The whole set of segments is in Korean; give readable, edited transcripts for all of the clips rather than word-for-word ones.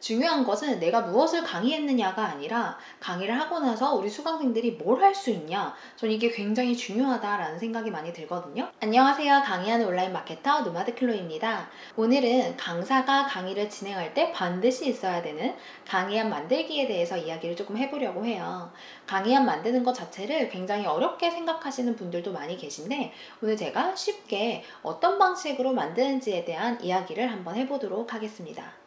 중요한 것은 내가 무엇을 강의했느냐가 아니라 강의를 하고 나서 우리 수강생들이 뭘 할 수 있냐, 전 이게 굉장히 중요하다라는 생각이 많이 들거든요. 안녕하세요. 강의하는 온라인 마케터 노마드 클로입니다. 오늘은 강사가 강의를 진행할 때 반드시 있어야 되는 강의안 만들기에 대해서 이야기를 조금 해보려고 해요. 강의안 만드는 것 자체를 굉장히 어렵게 생각하시는 분들도 많이 계신데, 오늘 제가 쉽게 어떤 방식으로 만드는지에 대한 이야기를 한번 해보도록 하겠습니다.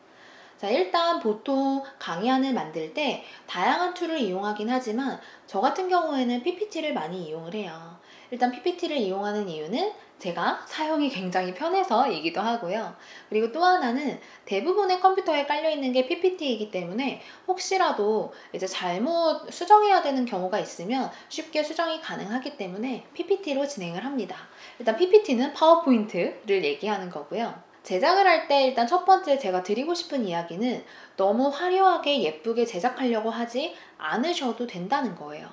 자, 일단 보통 강의안을 만들 때 다양한 툴을 이용하긴 하지만 저 같은 경우에는 PPT를 많이 이용을 해요. 일단 PPT를 이용하는 이유는 제가 사용이 굉장히 편해서이기도 하고요. 그리고 또 하나는 대부분의 컴퓨터에 깔려있는 게 PPT이기 때문에 혹시라도 이제 잘못 수정해야 되는 경우가 있으면 쉽게 수정이 가능하기 때문에 PPT로 진행을 합니다. 일단 PPT는 파워포인트를 얘기하는 거고요. 제작을 할 때 일단 첫 번째 제가 드리고 싶은 이야기는 너무 화려하게 예쁘게 제작하려고 하지 않으셔도 된다는 거예요.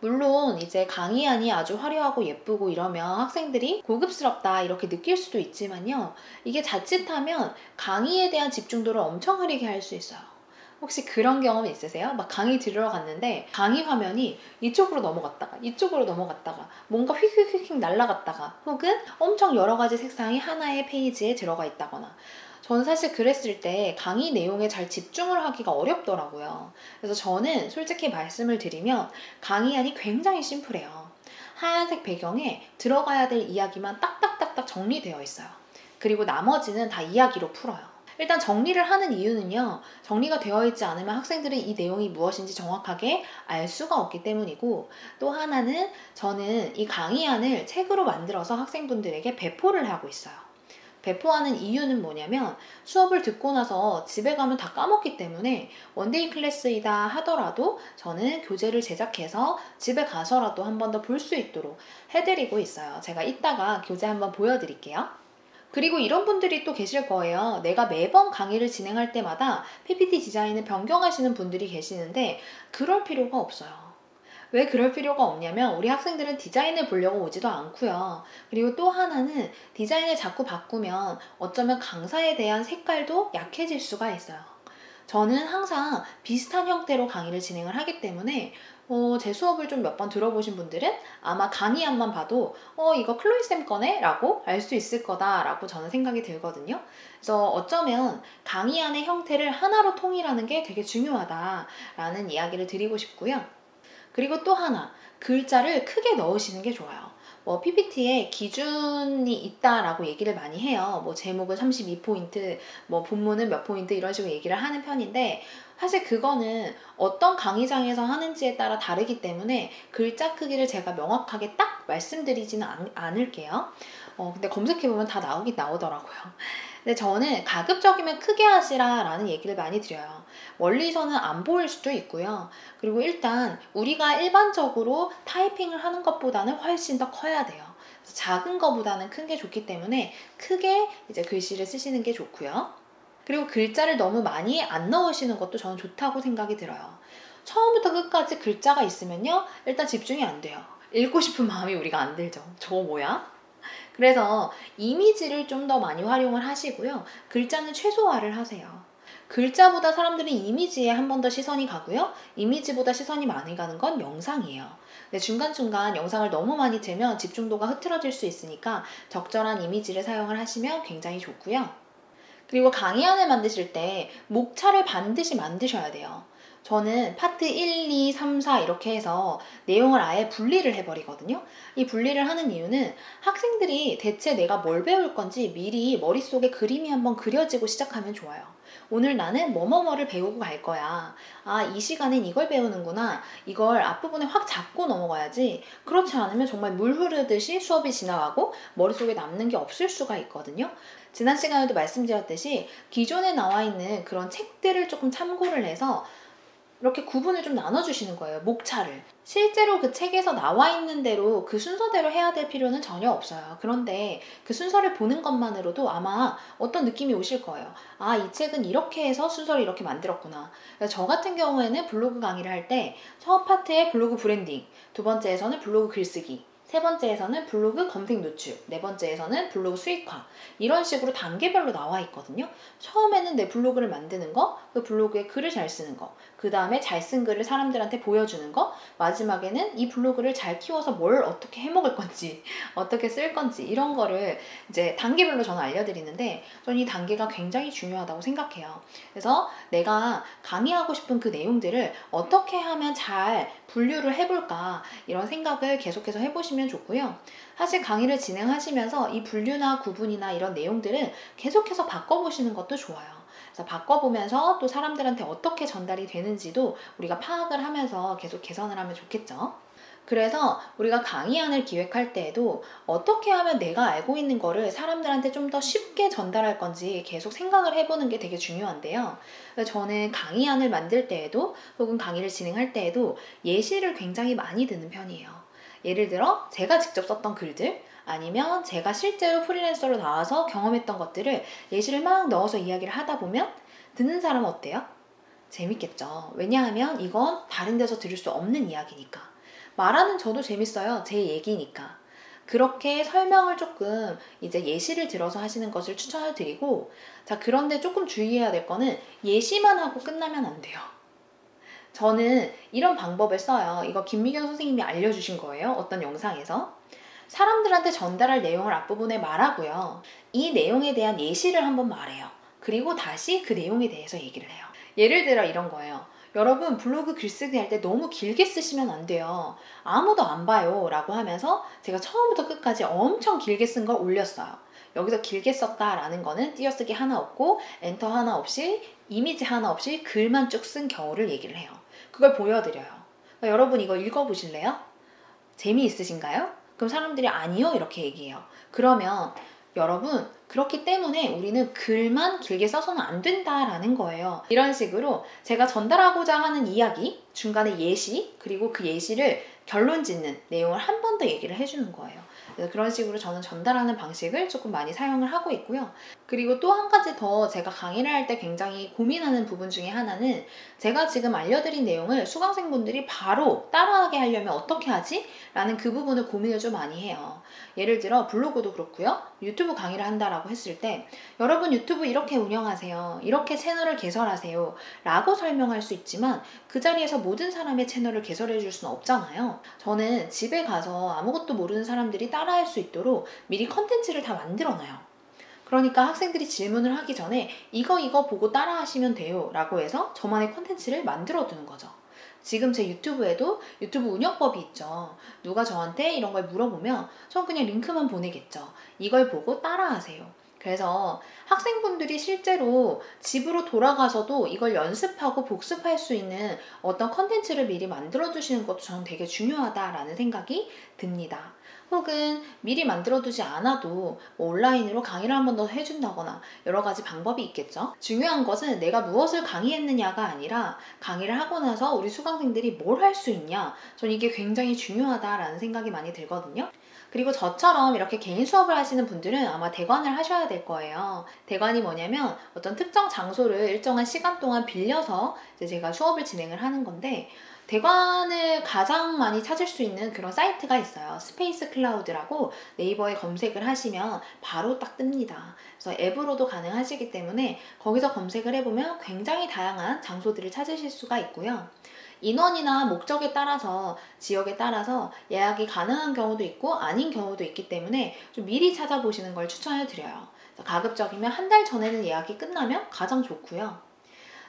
물론 이제 강의안이 아주 화려하고 예쁘고 이러면 학생들이 고급스럽다 이렇게 느낄 수도 있지만요. 이게 자칫하면 강의에 대한 집중도를 엄청 흐리게 할 수 있어요. 혹시 그런 경험 있으세요? 막 강의 들으러 갔는데 강의 화면이 이쪽으로 넘어갔다가 이쪽으로 넘어갔다가 뭔가 휙휙휙휙 날아갔다가 혹은 엄청 여러 가지 색상이 하나의 페이지에 들어가 있다거나, 저는 사실 그랬을 때 강의 내용에 잘 집중을 하기가 어렵더라고요. 그래서 저는 솔직히 말씀을 드리면 강의안이 굉장히 심플해요. 하얀색 배경에 들어가야 될 이야기만 딱딱딱딱 정리되어 있어요. 그리고 나머지는 다 이야기로 풀어요. 일단 정리를 하는 이유는요, 정리가 되어 있지 않으면 학생들은 이 내용이 무엇인지 정확하게 알 수가 없기 때문이고, 또 하나는 저는 이 강의안을 책으로 만들어서 학생분들에게 배포를 하고 있어요. 배포하는 이유는 뭐냐면 수업을 듣고 나서 집에 가면 다 까먹기 때문에 원데이 클래스이다 하더라도 저는 교재를 제작해서 집에 가서라도 한 번 더 볼 수 있도록 해드리고 있어요. 제가 이따가 교재 한번 보여드릴게요. 그리고 이런 분들이 또 계실 거예요. 내가 매번 강의를 진행할 때마다 PPT 디자인을 변경하시는 분들이 계시는데 그럴 필요가 없어요. 왜 그럴 필요가 없냐면 우리 학생들은 디자인을 보려고 오지도 않고요. 그리고 또 하나는 디자인을 자꾸 바꾸면 어쩌면 강사에 대한 색깔도 약해질 수가 있어요. 저는 항상 비슷한 형태로 강의를 진행을 하기 때문에 제 수업을 좀 몇 번 들어보신 분들은 아마 강의안만 봐도 이거 클로이쌤 거네? 라고 알 수 있을 거다라고 저는 생각이 들거든요. 그래서 어쩌면 강의안의 형태를 하나로 통일하는 게 되게 중요하다라는 이야기를 드리고 싶고요. 그리고 또 하나, 글자를 크게 넣으시는 게 좋아요. PPT에 기준이 있다라고 얘기를 많이 해요. 제목은 32포인트, 본문은 몇 포인트 이런 식으로 얘기를 하는 편인데, 사실 그거는 어떤 강의장에서 하는지에 따라 다르기 때문에 글자 크기를 제가 명확하게 딱 말씀드리지는 않을게요. 근데 검색해보면 다 나오긴 나오더라고요. 근데 저는 가급적이면 크게 하시라라는 얘기를 많이 드려요. 멀리서는 안 보일 수도 있고요. 그리고 일단 우리가 일반적으로 타이핑을 하는 것보다는 훨씬 더 커야 돼요. 그래서 작은 것보다는 큰 게 좋기 때문에 크게 이제 글씨를 쓰시는 게 좋고요. 그리고 글자를 너무 많이 안 넣으시는 것도 저는 좋다고 생각이 들어요. 처음부터 끝까지 글자가 있으면요, 일단 집중이 안 돼요. 읽고 싶은 마음이 우리가 안 들죠. 저거 뭐야? 그래서 이미지를 좀 더 많이 활용을 하시고요. 글자는 최소화를 하세요. 글자보다 사람들이 이미지에 한 번 더 시선이 가고요. 이미지보다 시선이 많이 가는 건 영상이에요. 근데 중간중간 영상을 너무 많이 틀면 집중도가 흐트러질 수 있으니까 적절한 이미지를 사용을 하시면 굉장히 좋고요. 그리고 강의안을 만드실 때 목차를 반드시 만드셔야 돼요. 저는 파트 1, 2, 3, 4 이렇게 해서 내용을 아예 분리를 해버리거든요. 이 분리를 하는 이유는 학생들이 대체 내가 뭘 배울 건지 미리 머릿속에 그림이 한번 그려지고 시작하면 좋아요. 오늘 나는 뭐뭐뭐를 배우고 갈 거야. 이 시간엔 이걸 배우는구나. 이걸 앞부분에 확 잡고 넘어가야지. 그렇지 않으면 정말 물 흐르듯이 수업이 지나가고 머릿속에 남는 게 없을 수가 있거든요. 지난 시간에도 말씀드렸듯이 기존에 나와 있는 그런 책들을 조금 참고를 해서 이렇게 구분을 좀 나눠주시는 거예요. 목차를. 실제로 그 책에서 나와 있는 대로 그 순서대로 해야 될 필요는 전혀 없어요. 그런데 그 순서를 보는 것만으로도 아마 어떤 느낌이 오실 거예요. 이 책은 이렇게 해서 순서를 이렇게 만들었구나. 저 같은 경우에는 블로그 강의를 할 때 첫 파트에 블로그 브랜딩, 두 번째에서는 블로그 글쓰기, 세 번째에서는 블로그 검색 노출, 네 번째에서는 블로그 수익화, 이런 식으로 단계별로 나와 있거든요. 처음에는 내 블로그를 만드는 거, 그 블로그에 글을 잘 쓰는 거, 그 다음에 잘 쓴 글을 사람들한테 보여주는 거, 마지막에는 이 블로그를 잘 키워서 뭘 어떻게 해먹을 건지, 어떻게 쓸 건지, 이런 거를 이제 단계별로 저는 알려드리는데, 저는 이 단계가 굉장히 중요하다고 생각해요. 그래서 내가 강의하고 싶은 그 내용들을 어떻게 하면 잘 분류를 해볼까, 이런 생각을 계속해서 해보시면 좋고요. 사실 강의를 진행하시면서 이 분류나 구분이나 이런 내용들은 계속해서 바꿔보시는 것도 좋아요. 그래서 바꿔보면서 또 사람들한테 어떻게 전달이 되는지도 우리가 파악을 하면서 계속 개선을 하면 좋겠죠. 그래서 우리가 강의안을 기획할 때에도 어떻게 하면 내가 알고 있는 거를 사람들한테 좀 더 쉽게 전달할 건지 계속 생각을 해보는 게 되게 중요한데요. 저는 강의안을 만들 때에도 혹은 강의를 진행할 때에도 예시를 굉장히 많이 드는 편이에요. 예를 들어 제가 직접 썼던 글들, 아니면 제가 실제로 프리랜서로 나와서 경험했던 것들을 예시를 막 넣어서 이야기를 하다 보면 듣는 사람은 어때요? 재밌겠죠. 왜냐하면 이건 다른 데서 들을 수 없는 이야기니까. 말하는 저도 재밌어요. 제 얘기니까. 그렇게 설명을 조금 이제 예시를 들어서 하시는 것을 추천을 드리고, 자, 그런데 조금 주의해야 될 거는 예시만 하고 끝나면 안 돼요. 저는 이런 방법을 써요. 이거 김미경 선생님이 알려주신 거예요. 어떤 영상에서. 사람들한테 전달할 내용을 앞부분에 말하고요. 이 내용에 대한 예시를 한번 말해요. 그리고 다시 그 내용에 대해서 얘기를 해요. 예를 들어 이런 거예요. 여러분 블로그 글쓰기 할 때 너무 길게 쓰시면 안 돼요. 아무도 안 봐요 라고 하면서 제가 처음부터 끝까지 엄청 길게 쓴 걸 올렸어요. 여기서 길게 썼다라는 거는 띄어쓰기 하나 없고 엔터 하나 없이 이미지 하나 없이 글만 쭉 쓴 경우를 얘기를 해요. 그걸 보여드려요. 그러니까 여러분 이거 읽어보실래요? 재미있으신가요? 그럼 사람들이 아니요 이렇게 얘기해요. 그러면 여러분 그렇기 때문에 우리는 글만 길게 써서는 안 된다라는 거예요. 이런 식으로 제가 전달하고자 하는 이야기, 중간에 예시, 그리고 그 예시를 결론 짓는 내용을 한 번 더 얘기를 해주는 거예요. 그래서 그런 식으로 저는 전달하는 방식을 조금 많이 사용을 하고 있고요. 그리고 또 한 가지 더 제가 강의를 할 때 굉장히 고민하는 부분 중에 하나는 제가 지금 알려드린 내용을 수강생분들이 바로 따라하게 하려면 어떻게 하지? 라는 그 부분을 고민을 좀 많이 해요. 예를 들어 블로그도 그렇고요. 유튜브 강의를 한다라고 했을 때 여러분 유튜브 이렇게 운영하세요. 이렇게 채널을 개설하세요. 라고 설명할 수 있지만 그 자리에서 모든 사람의 채널을 개설해 줄 수는 없잖아요. 저는 집에 가서 아무것도 모르는 사람들이 따라할 수 있도록 미리 컨텐츠를 다 만들어 놔요. 그러니까 학생들이 질문을 하기 전에 이거 보고 따라하시면 돼요 라고 해서 저만의 컨텐츠를 만들어 두는 거죠. 지금 제 유튜브에도 유튜브 운영법이 있죠. 누가 저한테 이런 걸 물어보면 전 그냥 링크만 보내겠죠. 이걸 보고 따라하세요. 그래서 학생분들이 실제로 집으로 돌아가서도 이걸 연습하고 복습할 수 있는 어떤 컨텐츠를 미리 만들어 두시는 것도 저는 되게 중요하다라는 생각이 듭니다. 혹은 미리 만들어 두지 않아도 뭐 온라인으로 강의를 한 번 더 해준다거나 여러 가지 방법이 있겠죠. 중요한 것은 내가 무엇을 강의했느냐가 아니라 강의를 하고 나서 우리 수강생들이 뭘 할 수 있냐, 저는 이게 굉장히 중요하다라는 생각이 많이 들거든요. 그리고 저처럼 이렇게 개인 수업을 하시는 분들은 아마 대관을 하셔야 될 거예요. 대관이 뭐냐면 어떤 특정 장소를 일정한 시간 동안 빌려서 이제 제가 수업을 진행을 하는 건데, 대관을 가장 많이 찾을 수 있는 그런 사이트가 있어요. 스페이스 클라우드라고 네이버에 검색을 하시면 바로 딱 뜹니다. 그래서 앱으로도 가능하시기 때문에 거기서 검색을 해보면 굉장히 다양한 장소들을 찾으실 수가 있고요. 인원이나 목적에 따라서, 지역에 따라서 예약이 가능한 경우도 있고 아닌 경우도 있기 때문에 좀 미리 찾아보시는 걸 추천해 드려요. 가급적이면 한 달 전에는 예약이 끝나면 가장 좋고요.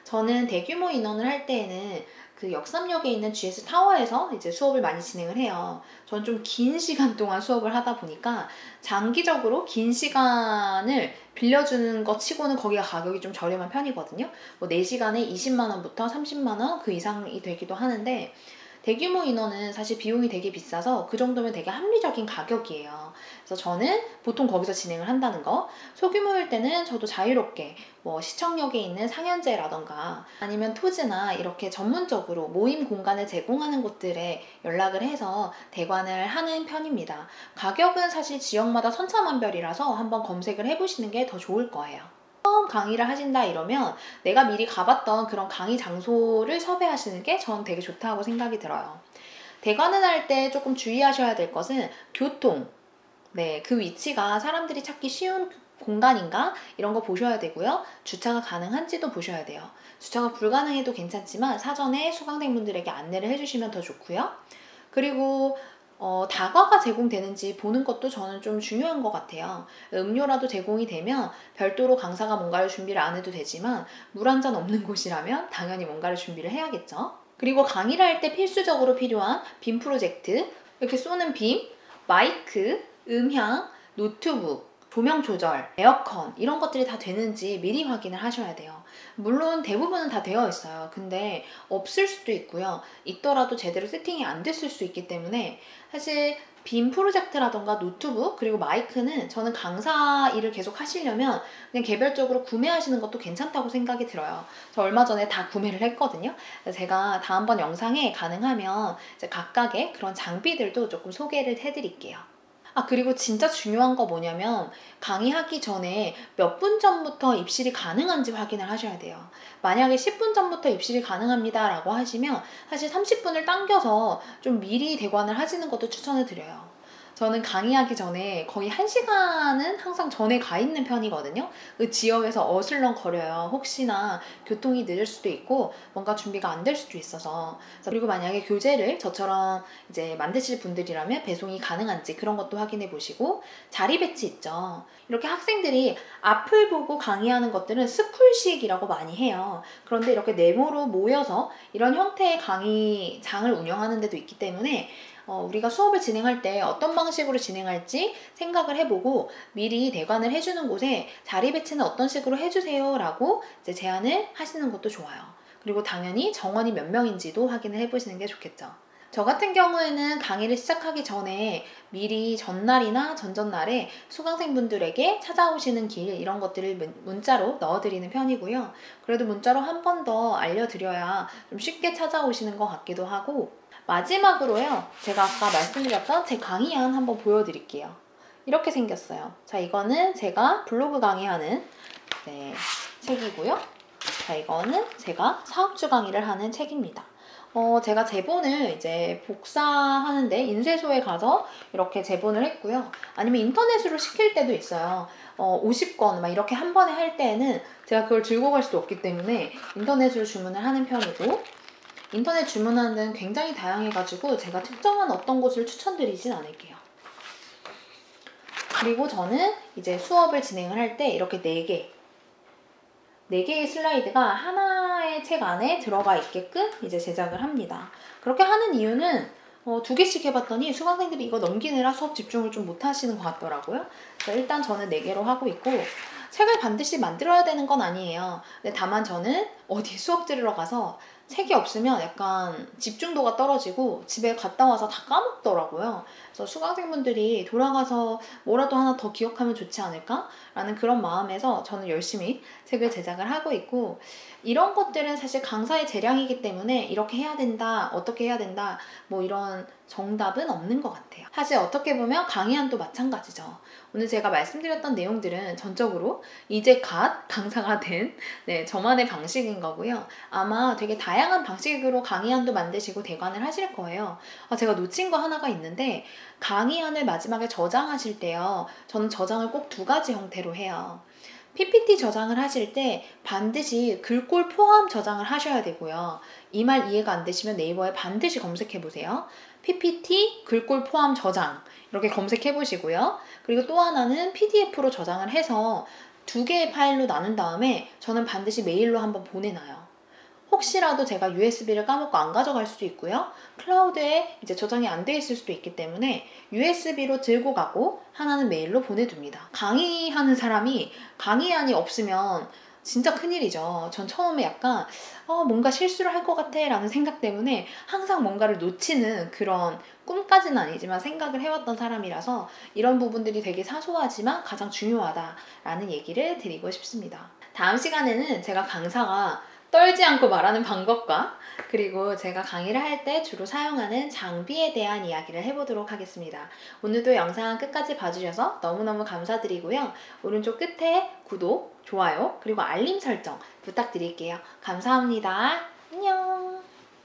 저는 대규모 인원을 할 때에는 그 역삼역에 있는 GS 타워에서 이제 수업을 많이 진행을 해요. 저는 좀 긴 시간 동안 수업을 하다 보니까 장기적으로 긴 시간을 빌려주는 것 치고는 거기가 가격이 좀 저렴한 편이거든요. 뭐 4시간에 20만 원부터 30만 원 그 이상이 되기도 하는데, 대규모 인원은 사실 비용이 되게 비싸서 그 정도면 되게 합리적인 가격이에요. 그래서 저는 보통 거기서 진행을 한다는 거, 소규모일 때는 저도 자유롭게 뭐 시청역에 있는 상현제라던가 아니면 토지나 이렇게 전문적으로 모임 공간을 제공하는 곳들에 연락을 해서 대관을 하는 편입니다. 가격은 사실 지역마다 천차만별이라서 한번 검색을 해보시는 게 더 좋을 거예요. 처음 강의를 하신다 이러면 내가 미리 가봤던 그런 강의 장소를 섭외하시는 게 전 되게 좋다고 생각이 들어요. 대관을 할 때 조금 주의하셔야 될 것은 교통, 네, 그 위치가 사람들이 찾기 쉬운 공간인가? 이런 거 보셔야 되고요. 주차가 가능한지도 보셔야 돼요. 주차가 불가능해도 괜찮지만 사전에 수강생분들에게 안내를 해주시면 더 좋고요. 그리고 다과가 제공되는지 보는 것도 저는 좀 중요한 것 같아요. 음료라도 제공이 되면 별도로 강사가 뭔가를 준비를 안 해도 되지만 물 한 잔 없는 곳이라면 당연히 뭔가를 준비를 해야겠죠. 그리고 강의를 할 때 필수적으로 필요한 빔 프로젝트, 이렇게 쏘는 빔, 마이크, 음향, 노트북, 조명 조절, 에어컨 이런 것들이 다 되는지 미리 확인을 하셔야 돼요. 물론 대부분은 다 되어 있어요. 근데 없을 수도 있고요. 있더라도 제대로 세팅이 안 됐을 수 있기 때문에 사실 빔 프로젝트라던가 노트북 그리고 마이크는 저는 강사 일을 계속 하시려면 그냥 개별적으로 구매하시는 것도 괜찮다고 생각이 들어요. 저 얼마 전에 다 구매를 했거든요. 제가 다음번 영상에 가능하면 이제 각각의 그런 장비들도 조금 소개를 해드릴게요. 그리고 진짜 중요한 거 뭐냐면 강의하기 전에 몇 분 전부터 입실이 가능한지 확인을 하셔야 돼요. 만약에 10분 전부터 입실이 가능합니다 라고 하시면 사실 30분을 당겨서 좀 미리 대관을 하시는 것도 추천을 드려요. 저는 강의하기 전에 거의 1시간은 항상 전에 가 있는 편이거든요. 그 지역에서 어슬렁거려요. 혹시나 교통이 늦을 수도 있고 뭔가 준비가 안 될 수도 있어서. 그리고 만약에 교재를 저처럼 이제 만드실 분들이라면 배송이 가능한지 그런 것도 확인해 보시고, 자리 배치 있죠. 이렇게 학생들이 앞을 보고 강의하는 것들은 스쿨식이라고 많이 해요. 그런데 이렇게 네모로 모여서 이런 형태의 강의장을 운영하는 데도 있기 때문에 우리가 수업을 진행할 때 어떤 방식으로 진행할지 생각을 해보고 미리 대관을 해주는 곳에 자리 배치는 어떤 식으로 해주세요 라고 이제 제안을 하시는 것도 좋아요. 그리고 당연히 정원이 몇 명인지도 확인을 해보시는 게 좋겠죠. 저 같은 경우에는 강의를 시작하기 전에 미리 전날이나 전전날에 수강생분들에게 찾아오시는 길 이런 것들을 문자로 넣어드리는 편이고요. 그래도 문자로 한 번 더 알려드려야 좀 쉽게 찾아오시는 것 같기도 하고, 마지막으로요, 제가 아까 말씀드렸던 제 강의안 한번 보여드릴게요. 이렇게 생겼어요. 자, 이거는 제가 블로그 강의하는 책이고요. 자, 이거는 제가 사업주 강의를 하는 책입니다. 제가 제본을 이제 복사하는데 인쇄소에 가서 이렇게 제본을 했고요. 아니면 인터넷으로 시킬 때도 있어요. 50권 막 이렇게 한 번에 할 때에는 제가 그걸 들고 갈 수도 없기 때문에 인터넷으로 주문을 하는 편이고, 인터넷 주문하는 데는 굉장히 다양해가지고 제가 특정한 어떤 곳을 추천드리진 않을게요. 그리고 저는 이제 수업을 진행을 할 때 이렇게 4개의 슬라이드가 하나의 책 안에 들어가 있게끔 이제 제작을 합니다. 그렇게 하는 이유는 2개씩 해봤더니 수강생들이 이거 넘기느라 수업 집중을 좀 못하시는 것 같더라고요. 그래서 일단 저는 4개로 하고 있고, 책을 반드시 만들어야 되는 건 아니에요. 근데 다만 저는 어디 수업 들으러 가서 책이 없으면 약간 집중도가 떨어지고 집에 갔다 와서 다 까먹더라고요. 그래서 수강생분들이 돌아가서 뭐라도 하나 더 기억하면 좋지 않을까? 라는 그런 마음에서 저는 열심히 책을 제작을 하고 있고, 이런 것들은 사실 강사의 재량이기 때문에 이렇게 해야 된다, 어떻게 해야 된다, 뭐 이런 정답은 없는 것 같아요. 사실 어떻게 보면 강의안도 마찬가지죠. 오늘 제가 말씀드렸던 내용들은 전적으로 이제 갓 강사가 된 저만의 방식인 거고요. 아마 되게 다양한 방식으로 강의안도 만드시고 대관을 하실 거예요. 제가 놓친 거 하나가 있는데, 강의안을 마지막에 저장하실 때요, 저는 저장을 꼭 2가지 형태로 해요. PPT 저장을 하실 때 반드시 글꼴 포함 저장을 하셔야 되고요. 이 말 이해가 안 되시면 네이버에 반드시 검색해 보세요. PPT 글꼴 포함 저장 이렇게 검색해 보시고요. 그리고 또 하나는 PDF로 저장을 해서 2개의 파일로 나눈 다음에 저는 반드시 메일로 한번 보내놔요. 혹시라도 제가 USB를 까먹고 안 가져갈 수도 있고요. 클라우드에 이제 저장이 안 돼 있을 수도 있기 때문에 USB로 들고 가고 하나는 메일로 보내둡니다. 강의하는 사람이 강의안이 없으면 진짜 큰일이죠. 전 처음에 약간 뭔가 실수를 할 것 같아 라는 생각 때문에 항상 뭔가를 놓치는 그런, 꿈까지는 아니지만 생각을 해왔던 사람이라서 이런 부분들이 되게 사소하지만 가장 중요하다라는 얘기를 드리고 싶습니다. 다음 시간에는 제가 강사가 떨지 않고 말하는 방법과 그리고 제가 강의를 할 때 주로 사용하는 장비에 대한 이야기를 해보도록 하겠습니다. 오늘도 영상 끝까지 봐주셔서 너무너무 감사드리고요. 오른쪽 끝에 구독, 좋아요, 그리고 알림 설정 부탁드릴게요. 감사합니다. 안녕.